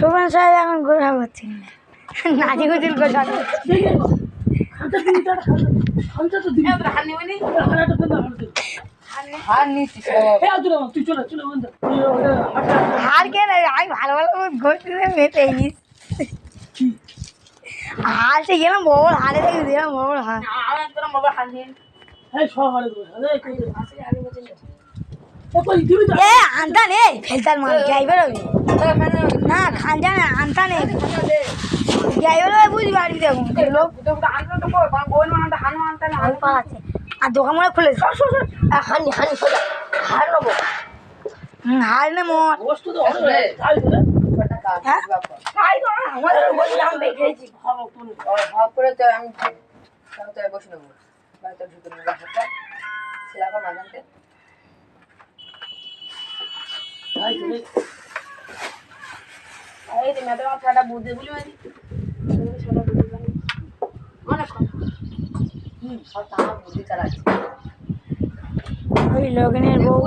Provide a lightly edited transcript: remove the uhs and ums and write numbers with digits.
শোভন সাহেব এখন গোসা করছেন নাচি গুজিল গোসা করছে হার কে না আমি ভালো ভালো ঘুরতে মেতে হাসে গেলাম বড় হারে দেখে দিলাম বড় হার আনতা নেই ফেলতার মাল যাইবে না খান জানা আনতা নেই যাইবে বুঝবি বাড়ি দেখুন আছে আর দোকান মনে খুলে হানি হানি সোজা হার নেবো হার নে মোট বসে নেবো সেলাম আজানতে বুদ্ধি বলি অনেক সব বুদ্ধি চালাচ্ছে ওই লগনের বউ